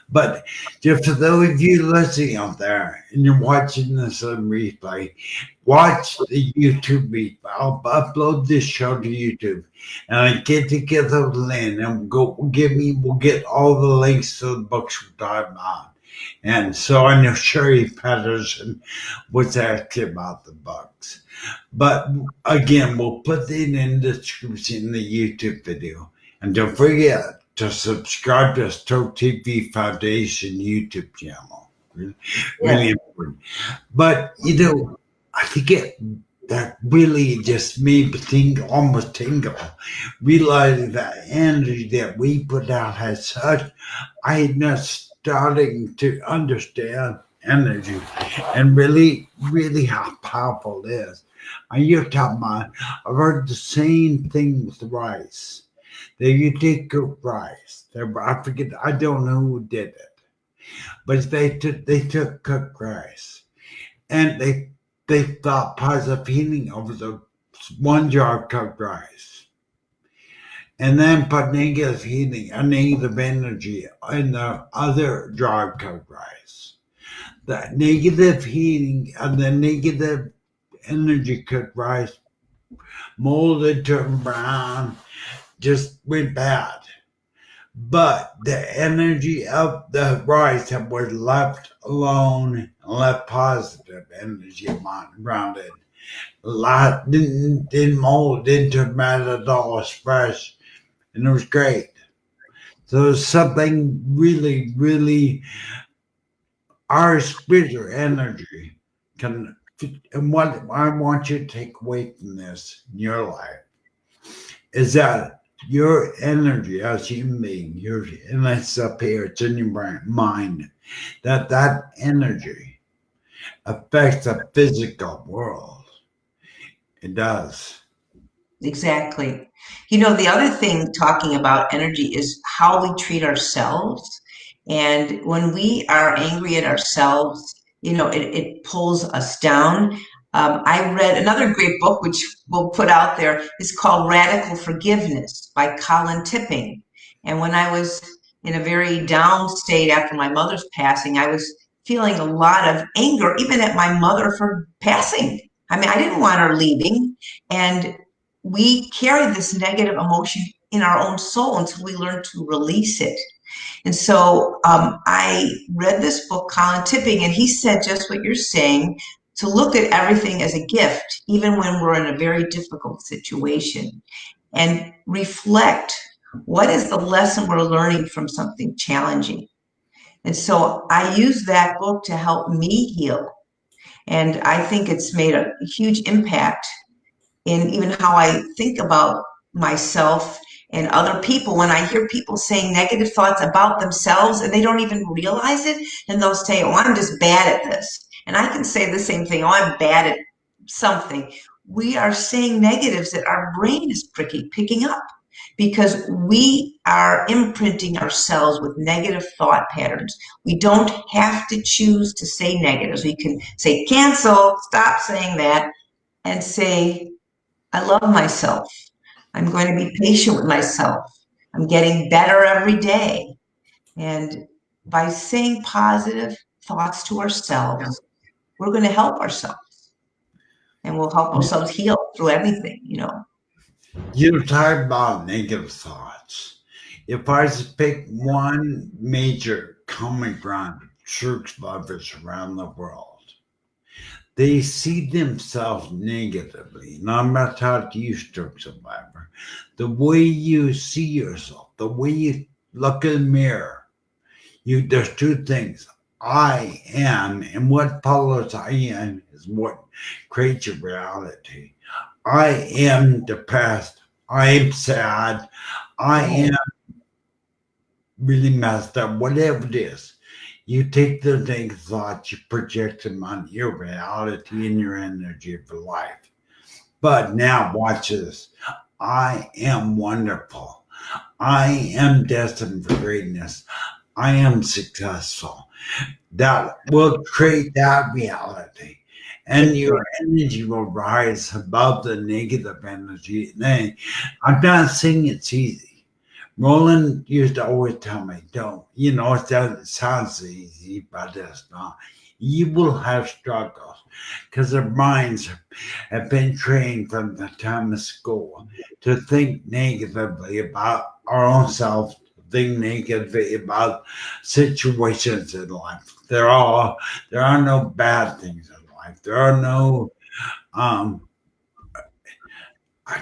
But just for those of you listening out there and you're watching this on replay, watch the YouTube replay. I'll upload this show to YouTube, and I get together with Lynn, and we'll get all the links to the books we're talking about. And so I know Sherry Patterson was asking about the books. But again, we'll put that in the description in the YouTube video. And don't forget to subscribe to Stroke TV Foundation YouTube channel. Really important. But, I think that really just made me almost tingle, realizing that energy that we put out has such, I had not starting to understand energy and really, really how powerful it is. And you're talking about, I've heard the same thing with rice. That you take cooked rice. I forget, I don't know who did it, but they took cooked rice and they thought positive healing over the one jar of cooked rice, and then put negative healing and negative energy in the other jar of cooked rice. The negative healing and the negative energy cooked rice molded, turned brown, just went bad. But the energy of the rice that was left alone, left positive energy around it, didn't mold, didn't turn bad at all. It was fresh, and it was great. So there's something really, really, our spiritual energy can, and what I want you to take away from this in your life is that your energy as a human being, and it's up here, it's in your mind, that energy affects the physical world. It does. Exactly. You know, the other thing talking about energy is how we treat ourselves. And when we are angry at ourselves, you know, it pulls us down. I read another great book, which we'll put out there, is called Radical Forgiveness by Colin Tipping. And when I was in a very down state after my mother's passing, I was feeling a lot of anger, even at my mother for passing. I mean, I didn't want her leaving. And we carry this negative emotion in our own soul until we learn to release it. And so I read this book, Colin Tipping, and he said just what you're saying, to look at everything as a gift, even when we're in a very difficult situation, and reflect what is the lesson we're learning from something challenging. And so I use that book to help me heal. And I think it's made a huge impact in even how I think about myself and other people. When I hear people saying negative thoughts about themselves and they don't even realize it, and they'll say, "Oh, I'm just bad at this." And I can say the same thing, "Oh, I'm bad at something." We are saying negatives that our brain is picking up because we are imprinting ourselves with negative thought patterns. We don't have to choose to say negatives. We can say, "Cancel, stop saying that," and say, "I love myself. I'm going to be patient with myself. I'm getting better every day." And by saying positive thoughts to ourselves, we're going to help ourselves and we'll help ourselves heal through everything, you know. You talk about negative thoughts. If I was to pick one major common ground of church lovers around the world, they see themselves negatively. And I'm not talking to you, stroke survivor. The way you see yourself, the way you look in the mirror, there's two things. I am, and what follows I am is what creates your reality. I am depressed. I am sad. I am really messed up. Whatever it is, you take the negative thoughts, you project them on your reality and your energy of life. But now, watch this. I am wonderful. I am destined for greatness. I am successful. That will create that reality. And your energy will rise above the negative energy. And I'm not saying it's easy. Roland used to always tell me, don't, it sounds easy, but it's not. You will have struggles because our minds have been trained from the time of school to think negatively about our own self, think negatively about situations in life. There are no bad things in life. There are no I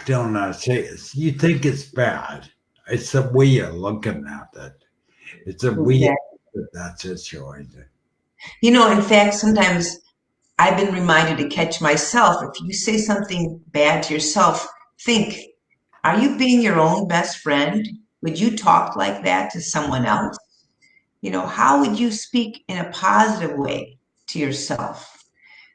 don't know how to say it. You think it's bad. It's the way you're looking at it. It's a way you Exactly. look at that situation. You know, in fact, sometimes I've been reminded to catch myself. If you say something bad to yourself, think, are you being your own best friend? Would you talk like that to someone else? You know, how would you speak in a positive way to yourself?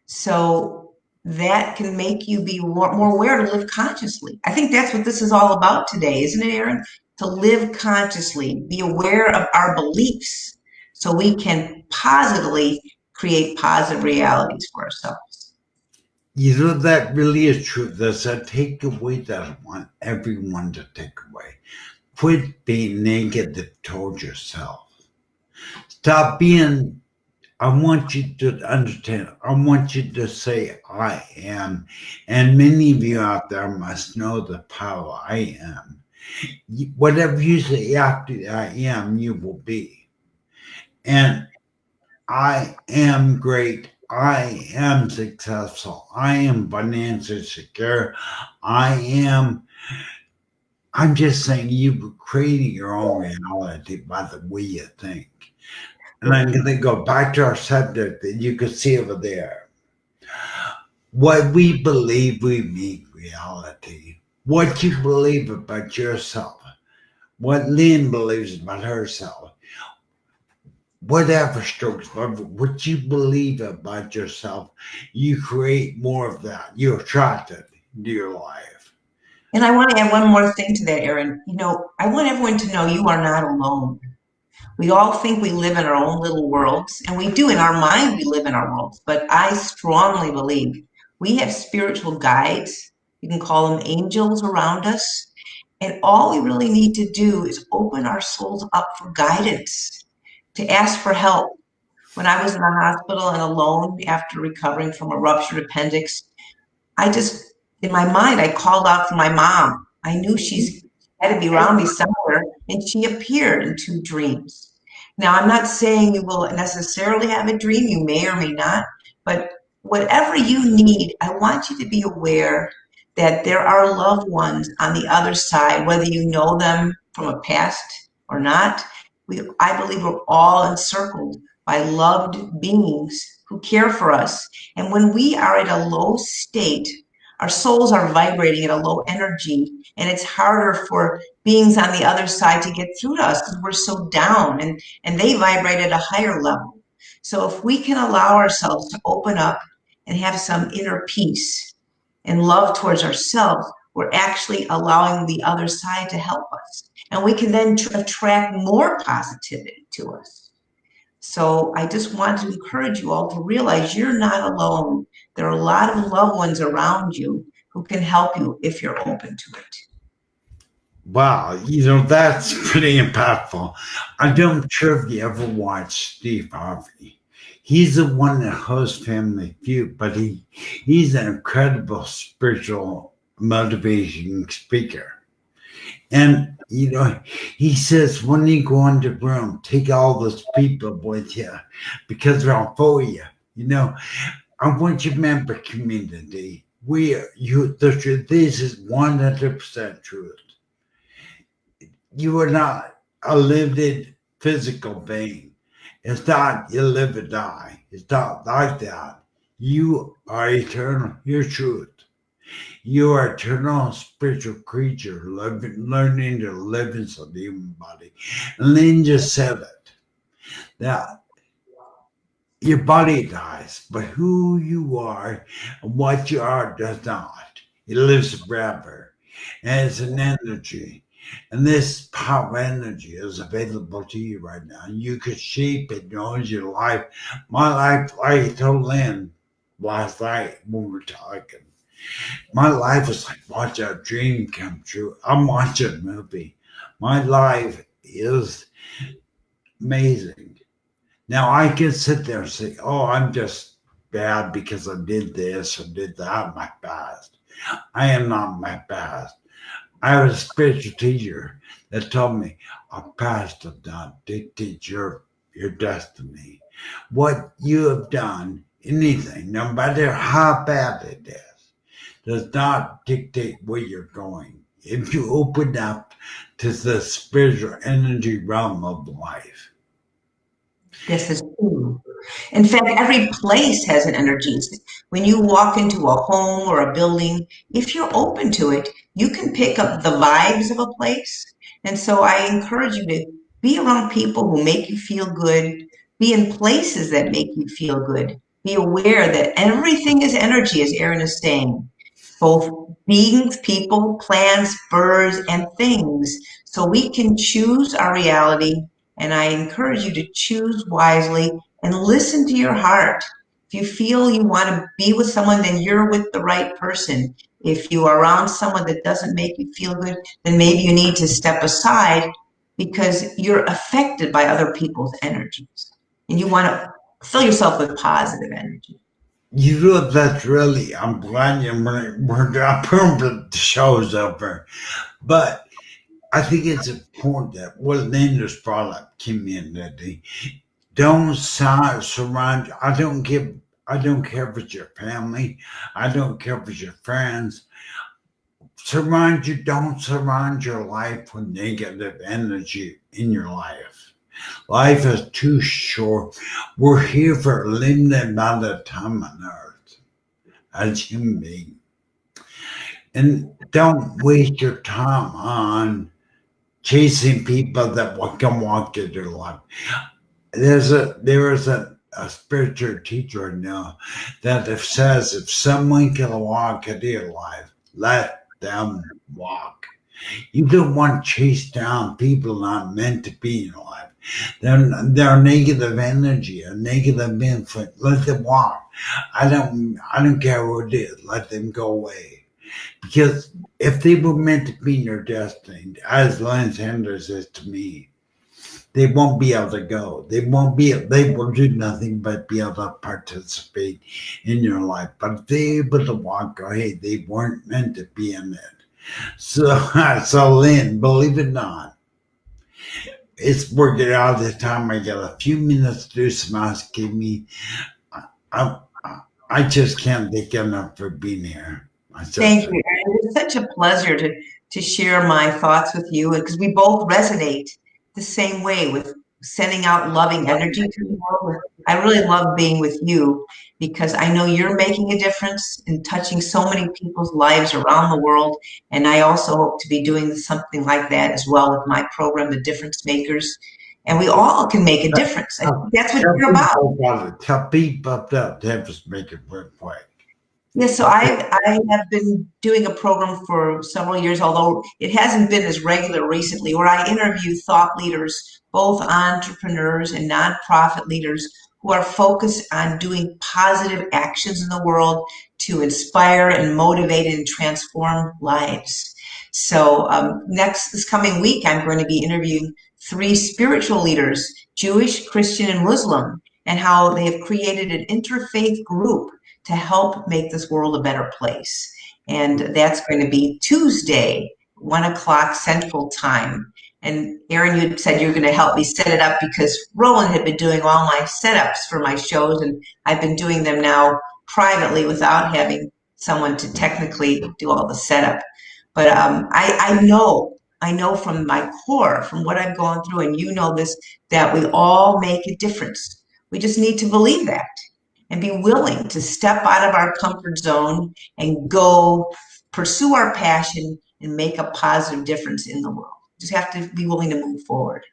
So that can make you be more aware to live consciously. I think that's what this is all about today, isn't it, Aaron? To live consciously, be aware of our beliefs so we can positively create positive realities for ourselves. That really is true. There's a takeaway that I want everyone to take away. Quit being negative towards yourself. Stop being, I want you to understand, I want you to say, I am. And many of you out there must know the power I am. Whatever you say after I am, you will be. And I am great. I am successful. I am financially secure. I am. I'm just saying you're creating your own reality by the way you think. And I'm going to go back to our subject that you can see over there. What we believe we make reality. What you believe about yourself. What Lynn believes about herself. Whatever strokes, what you believe about yourself, you create more of that. You attract it into your life. And I want to add one more thing to that, Aaron. I want everyone to know you are not alone. We all think we live in our own little worlds, and we do in our mind, we live in our worlds. But I strongly believe we have spiritual guides. You can call them angels around us. And all we really need to do is open our souls up for guidance, to ask for help. When I was in the hospital and alone after recovering from a ruptured appendix, I just, in my mind, I called out for my mom. I knew she's had to be around me somewhere, and she appeared in two dreams. Now, I'm not saying you will necessarily have a dream, you may or may not, but whatever you need, I want you to be aware that there are loved ones on the other side, whether you know them from a past or not. I believe we're all encircled by loved beings who care for us. And when we are at a low state, our souls are vibrating at a low energy, and it's harder for beings on the other side to get through to us because we're so down, and they vibrate at a higher level. So if we can allow ourselves to open up and have some inner peace and love towards ourselves, we're actually allowing the other side to help us. And we can then attract more positivity to us. So I just want to encourage you all to realize you're not alone. There are a lot of loved ones around you who can help you if you're open to it. Wow, that's pretty impactful. I don't sure if you ever watched Steve Harvey. He's the one that hosts Family Feud, but he's an incredible spiritual motivation speaker. And he says when you go in the room, take all those people with you because they'll for you. I want you to remember, community. This is 100% truth. You are not a limited physical being. It's not you live or die. It's not like that. You are eternal. You're truth. You are eternal spiritual creature learning to live inside the human body. And Lynn just said it. That your body dies, but who you are and what you are does not. It lives forever. And it's an energy. And this power energy is available to you right now. You could shape it, your life. My life, like I told Lynn last night when we were talking, my life is like watching a dream come true. I'm watching a movie. My life is amazing. Now I can sit there and say, oh, I'm just bad because I did this or did that in my past. I am not my past. I have a spiritual teacher that told me our past does not dictate your destiny. What you have done, anything, no matter how bad it is, does not dictate where you're going. If you open up to the spiritual energy realm of life. This is true. In fact, every place has an energy. When you walk into a home or a building, if you're open to it, you can pick up the vibes of a place. And so I encourage you to be around people who make you feel good, be in places that make you feel good. Be aware that everything is energy, as Aaron is saying, both beings, people, plants, birds, and things. So we can choose our reality, and I encourage you to choose wisely and listen to your heart. If you feel you want to be with someone, then you're with the right person. If you are around someone that doesn't make you feel good, then maybe you need to step aside because you're affected by other people's energies. And you want to fill yourself with positive energy. That's really, I'm glad we're putting the show's over. But I think it's important that what Linda's brought up, community, don't surround. I don't care if it's your family. I don't care if it's your friends. Don't surround your life with negative energy in your life. Life is too short. We're here for a limited amount of time on earth as human beings. And don't waste your time on chasing people that can walk into your life. There is a spiritual teacher I know that says if someone can walk into your life, let them walk. You don't want to chase down people not meant to be in your life. They're negative energy, a negative influence. Let them walk. I don't care what it is. Let them go away. Because if they were meant to be in your destiny, as Lynn Sanders says to me, they won't be able to go. They will do nothing but be able to participate in your life. But if they're able to walk away, they weren't meant to be in it. So, so Lynn, believe it or not, it's working out this time. I got a few minutes to do some housekeeping. I, I just can't thank you enough for being here. Thank you. It's such a pleasure to share my thoughts with you because we both resonate the same way with sending out loving energy to the world. I really love being with you because I know you're making a difference in touching so many people's lives around the world. And I also hope to be doing something like that as well with my program, The Difference Makers. And we all can make a difference. I think that's what you're about. Tell people about that. Difference Maker real quick. Yes, so I have been doing a program for several years, although it hasn't been as regular recently, where I interview thought leaders, both entrepreneurs and nonprofit leaders who are focused on doing positive actions in the world to inspire and motivate and transform lives. So this coming week, I'm going to be interviewing 3 spiritual leaders, Jewish, Christian, and Muslim, and how they have created an interfaith group to help make this world a better place. And that's going to be Tuesday, 1 o'clock Central Time. And Aaron, you said you were going to help me set it up because Roland had been doing all my setups for my shows, and I've been doing them now privately without having someone to technically do all the setup. But I know from my core, from what I've gone through, and you know this, that we all make a difference. We just need to believe that and be willing to step out of our comfort zone and go pursue our passion and make a positive difference in the world. Just have to be willing to move forward.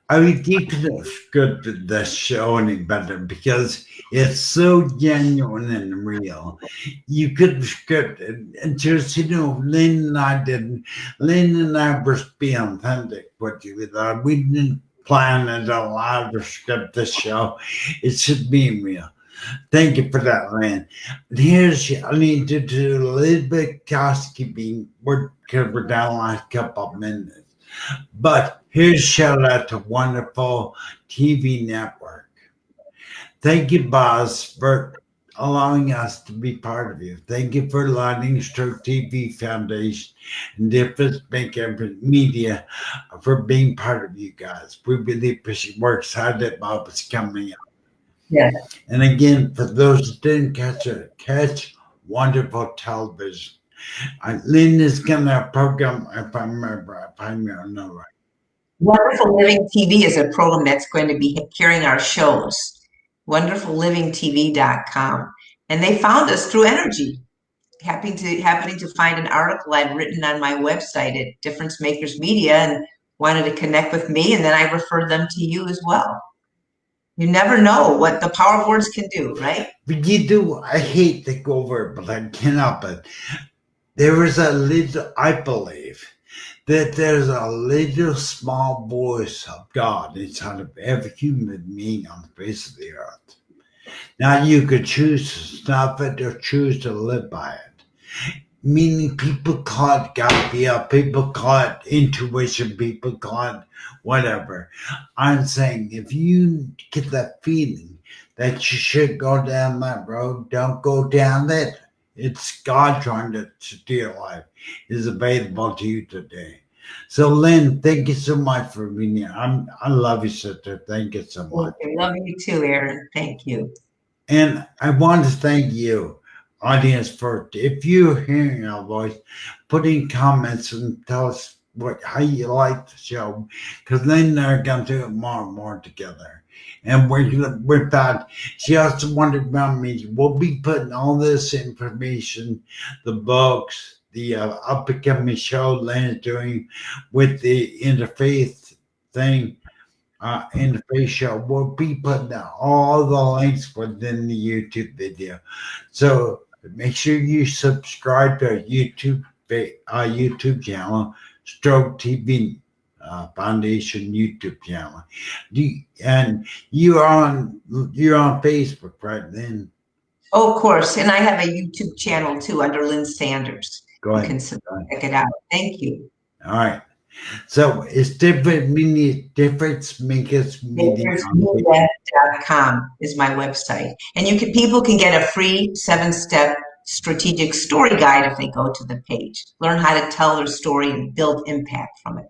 I mean, you could have scripted this show any better because it's so genuine and real. You could have scripted and just, Lynn and I didn't. Lynn and I were being authentic with you. We didn't plan it allowed to script the show. It should be real. Thank you for that, Lynn. I need to do a little bit of housekeeping because we're down the last couple of minutes. But here's a shout out to Wonderful TV Network. Thank you, Boz, for allowing us to be part of you. Thank you for Lightning Stroke TV Foundation and Difference Maker Media for being part of you guys. We really appreciate. We're excited about what's coming up. Yeah. And again, for those who didn't catch Wonderful Television. Lynn is gonna program, if I remember right. Wonderful Living TV is a program that's going to be carrying our shows. WonderfulLivingTV.com, and they found us through energy. Happening to find an article I'd written on my website at Difference Makers Media and wanted to connect with me, and then I referred them to you as well. You never know what the power of words can do, right? But you do. I hate to go over it, but I cannot. But there is I believe that there's a little small voice of God inside of every human being on the face of the earth. Now you could choose to stop it or choose to live by it. Meaning people call it God, people call it intuition, people call it whatever. I'm saying if you get that feeling that you should go down that road, don't go down it. It's God trying to steal your life. Is available to you today. So Lynn, thank you so much for being here. I love you, sister. Thank you so much. I love you too, Aaron. Thank you. And I want to thank you, audience, for if you're hearing our voice, put in comments and tell us how you like the show, because then they're going to do it more and more together. And with that, she also wanted about me. We'll be putting all this information, the books, the up-and-coming show Lynn's doing with the interfaith thing, interface show. We'll be putting all the links within the YouTube video. So Make sure you subscribe to our YouTube channel, Stroke TV Foundation YouTube channel. And you're on Facebook, right? Then Oh, of course. And I have a YouTube channel too under Lynn Sanders. go You ahead. can check it out. Thank you. All right. So it's difference makers media. Differencemedia.com is my website. And people can get a free 7-step strategic story guide if they go to the page. Learn how to tell their story and build impact from it.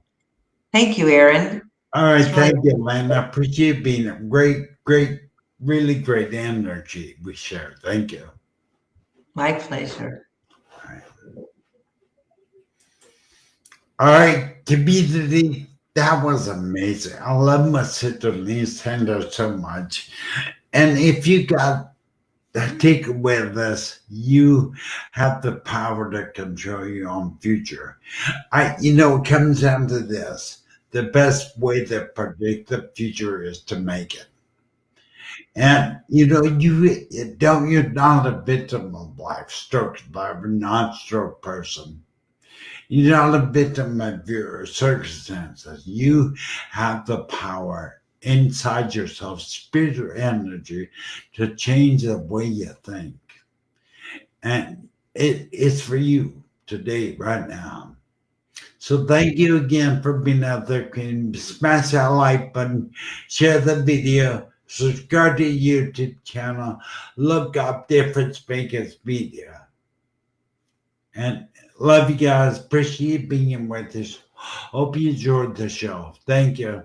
Thank you, Aaron. All right, thank you, Lynn. I appreciate being a great, really great energy we share. Thank you. My pleasure. All right, community, that was amazing. I love my sister Lynn Sanders so much. And if you got take with this, you have the power to control your own future. It comes down to this. The best way to predict the future is to make it. And you're not a victim of life, stroke survivor, non-stroke person. You're not a victim of your circumstances. You have the power inside yourself, spiritual energy, to change the way you think. And it's for you today, right now. So thank you again for being out there. Can smash that like button, share the video, subscribe to YouTube channel, look up Difference Makers Media. And love you guys. Appreciate being with us. Hope you enjoyed the show. Thank you.